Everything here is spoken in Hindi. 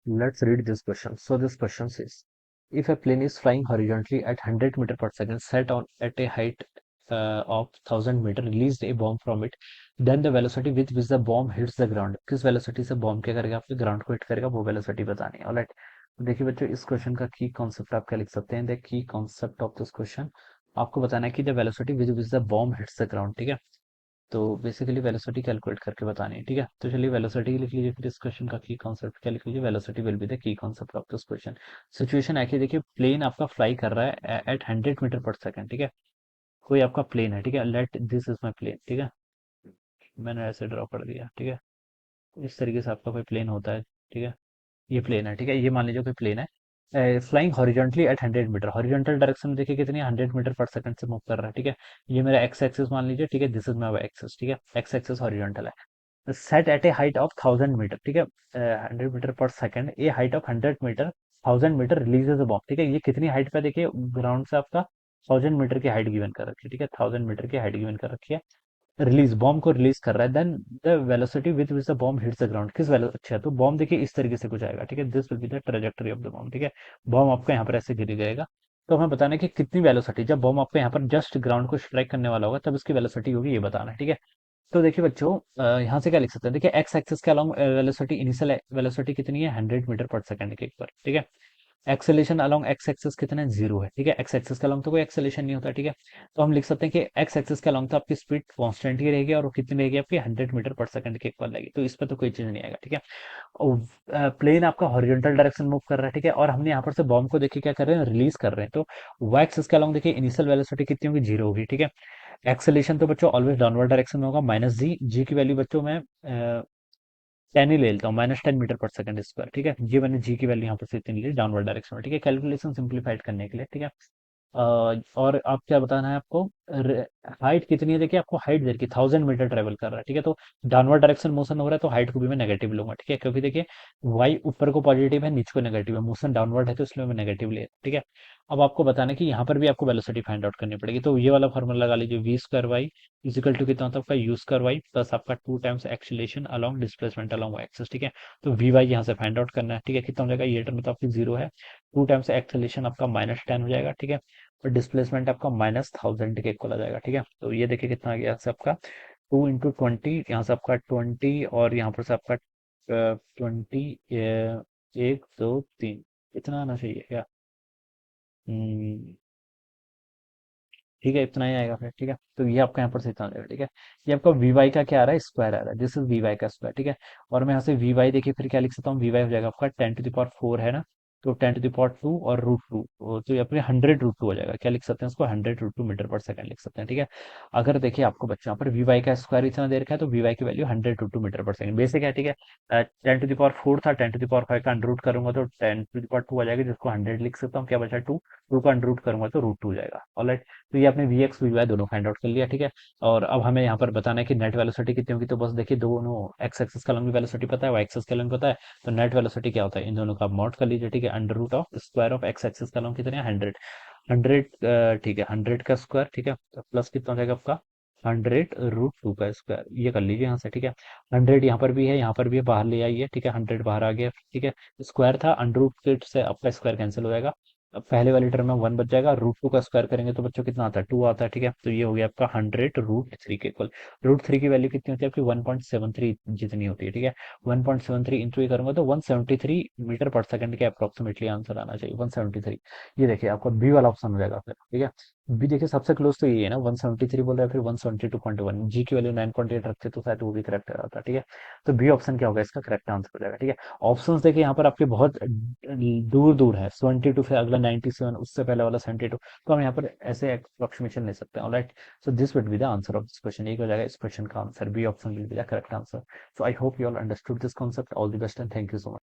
Let's read this question. So this question says, if a plane is flying horizontally at 100 meter per second, set on at a height of 1000 meter, released a bomb from it, then the velocity with which the bomb hits the ground. किस वेलोसिटी से बॉम्ब क्या करेगा, आपके ग्राउंड को हिट करेगा, वो वेलोसिटी बतानी है। ऑलराइट, देखिए बच्चों, इस क्वेश्चन का की कॉन्सेप्ट आप क्या लिख सकते हैं। The key concept of this question, आपको बताना है कि the velocity with which the bomb hits the ground. ठीक है, तो बेसिकली वेलोसिटी कैलकुलेट करके बतानी है। ठीक है, तो चलिए वेलोसिटी लिख लीजिए। फिर इस क्वेश्चन का की कॉन्सेप्ट क्या लिख लीजिए, velocity will be the key concept of this question. Situation है कि देखिए प्लेन आपका फ्लाई कर रहा है एट 100 मीटर पर सेकंड। ठीक है, कोई आपका प्लेन है। ठीक है, let this is my plane. ठीक है, मैंने ऐसे ड्रॉ कर दिया। ठीक है, इस तरीके से आपका कोई प्लेन होता है। ठीक है, ये प्लेन है। ठीक है, ये मान लीजिए कोई प्लेन है flying horizontally at 100 metre. Horizontal direction में देखिए कितनी 100 मीटर पर सेकंड से मूव कर रहा है। ठीक है, ये मेरा एक्स एक्सिस मान लीजिए। ठीक है, दिस इज माई एक्सिस। ठीक है, एक्स एक्सिस हॉरिजॉन्टल है, set at a height of 1000 metre. ठीक है, 100 मीटर पर second, a height of 100 metre, 1000 metre releases a bomb. ठीक है, ये कितनी हाइट पे देखिए ग्राउंड से आपका 1000 मीटर की हाइट गिवन कर रखी है। ठीक है, 1000 मीटर की हाइट गिवन कर रखी है, रिलीज बॉम्ब को रिलीज कर रहा है। Then the velocity with which the bomb hits the ground, किस वेलो अच्छा है, तो बॉम्ब देखिए इस तरीके से कुछ आएगा। ठीक है, this will be the trajectory of the bomb. ठीक है, बॉम्ब आपका यहाँ पर ऐसे गिर जाएगा। तो हमें बताना है कि कितनी वेलोसिटी, जब बॉम्ब आपका यहाँ पर जस्ट ग्राउंड को स्ट्राइक करने वाला होगा तब इसकी वेलोसिटी होगी, ये बताना है। ठीक है, तो देखिए बच्चों, यहाँ से क्या लिख सकते हैं। देखिए एक्स एक्सिस के अलोंग वेलोसिटी, इनिशियल वेलोसिटी कितनी है, 100 मीटर पर सेकंड के ऊपर। ठीक है, एक्सेलेशन अलोंग एक्स एक्सिस कितना है, जीरो है। ठीक है, एक्स एक्सिस के अलोंग तो कोई एक्सेलेशन नहीं होता। ठीक है, तो हम लिख सकते हैं कि एक्स एक्सिस के अलोंग तो आपकी स्पीड कांस्टेंट ही रहेगी और वो कितनी रहेगी आपकी 100 मीटर पर सेकंड के इक्वल रहेगी, तो इस पर तो कोई चीज नहीं आएगा। ठीक है, प्लेन आपका हॉरिजॉन्टल डायरेक्शन मूव कर रहा है। ठीक है, और हमने यहाँ पर से बॉम्ब को देखिए क्या कर रहे हैं, रिलीज कर रहे हैं। तो वाई एक्सिस के अलोंग देखिए इनिशियल वेलोसिटी कितनी होगी, जीरो होगी। ठीक है, एक्सेलेशन तो बच्चों ऑलवेज डाउनवर्ड डायरेक्शन में होगा, माइनस जी। जी की वैल्यू बच्चों मैं 10 ही ले लेता हूँ, -10 मीटर पर सेकंड स्क्वायर। ठीक है, ये मैंने जी की वैल्यू यहाँ पर से इतनी ली डाउनवर्ड डायरेक्शन में। ठीक है, कैलकुलेशन सिंप्लीफाइड करने के लिए। ठीक है, और आप क्या बताना है आपको, हाइट कितनी है, देखिए आपको हाइट दे रखी 1000 मीटर ट्रेवल कर रहा है। ठीक है, तो डाउनवर्ड डायरेक्शन मोशन हो रहा है तो हाइट को भी मैं नेगेटिव लूंगा। ठीक है, क्योंकि देखिए वाई ऊपर को पॉजिटिव है, नीचे को नेगेटिव है, मोशन डाउनवर्ड है तो इसलिए मैं नेगेटिव ले। ठीक है, अब आपको बताना है कि यहाँ पर भी आपको वेलोसिटी फाइंड आउट करनी पड़ेगी। तो ये वाला फॉर्मूला लगा लीजिए, v square y equal to कितना होता है आपका, यू स्क्वायर वाई प्लस आपका 2 times acceleration along displacement along y axis. ठीक है, तो वी वाई यहाँ से फाइंड आउट करना है। ठीक है, कितना हो जाएगा, ये टर्म तो आपकी जीरो है, 2 टाइम्स एक्सीलरेशन आपका -10 हो जाएगा। ठीक है, और डिस्प्लेसमेंट आपका -1000 के इक्वल आ जाएगा। ठीक है, तो ये देखिए कितना आ गया यहाँ से आपका 2 × 20, यहाँ से आपका 20 और यहाँ पर से आपका 20, 1 2 3, इतना आना चाहिए क्या। हम्म, ठीक है, इतना ही आएगा फिर। ठीक है, तो ये आपका यहाँ पर से इतना आ जाएगा। ठीक है, ये आपका वी वाई का क्या आ रहा है, स्क्वायर आ रहा है, दिस इज वी वाई का स्क्वायर। ठीक है, और मैं यहाँ से वी वाई देखिए फिर क्या लिख सकता हूँ, वी वाई हो जाएगा आपका 10⁴ है ना, तो 10⁴ और √2, तो ये अपने 100 √2 हो जाएगा। क्या लिख सकते हैं इसको, 100 √2 मीटर पर सेकंड लिख सकते हैं। ठीक है, अगर देखिए आपको बच्चे यहाँ पर वी वाई का स्क्वायर इतना दे रखा है तो वी वाई की वैल्यू 100 √2 मीटर पर सेकंड बेसिक है। ठीक है, 10⁴ था, 10⁵ का अंडर रूट करूंगा तो 10⁴ आ जाएगी, जिसको 100 लिख सकता हूँ, क्या बचा 2, 2 का अंडर रूट करूंगा तो √2 हो जाएगा। ऑलराइट, तो ये आपने वी एक्स वी वाई दोनों फाइंड आउट कर लिया। ठीक है, और अब हमें यहाँ पर बताना है कि नेट वेलोसिटी कितनी होगी। तो बस देखिए दोनों एक्स एक्सिस का लंबी वेलोसिटी पता है, वाई एक्सिस का लंबी पता है, तो नेट वेलोसिटी क्या होता है, इन दोनों का आप मॉड कर लीजिए। ठीक है, under root of square of x axis का लंब कितने हैं, 100, 100। ठीक है, 100 का स्क्वायर। ठीक है, तो प्लस कितना हो जाएगा आपका 100 √2 का स्क्वायर, ये कर लीजिए यहाँ से। ठीक है, 100 यहाँ पर भी है, यहाँ पर भी है, बाहर ले आइए। ठीक है, 100 बाहर आ गया। ठीक है, स्क्वायर था, अंडर रूट से आपका स्क्वायर कैंसिल हो जाएगा, अब पहले वाली टर्म में 1 बच जाएगा, √2 का स्क्वायर करेंगे तो बच्चों कितना आता है, 2 आता है। ठीक है, तो ये हो गया आपका 100 √3 के इक्वल। √3 की वैल्यू कितनी होती है आपकी, 1.73 जितनी होती है। ठीक है, 1.73 इंटू ये करूंगा तो 173 मीटर पर सेकंड के अप्रोक्सीमेटली आंसर आना चाहिए, 173। ये देखिए आपका बी वाला ऑप्शन हो जाएगा फिर। ठीक है, बी देखिए सबसे क्लोज तो ये है ना, 173 बोल रहा है, फिर 172.1, जी की वैल्यू 9.8 रखते तो शायद वो भी करेक्ट रहता। ठीक है, तो बी ऑप्शन क्या होगा, इसका करेक्ट आंसर हो जाएगा। ठीक है, ऑप्शंस देखिए यहाँ पर आपके बहुत दूर दूर है, 72 फिर अगला 97, उससे पहले वाला 72, तो हम यहाँ पर ऐसे अप्रोक्सीमेशन ले सकते हैं। Alright, so this would be the answer of this question, एक हो जाएगा इस क्वेश्चन का answer, B option will be the correct answer. So I hope you all understood this concept, all the best and thank you so much.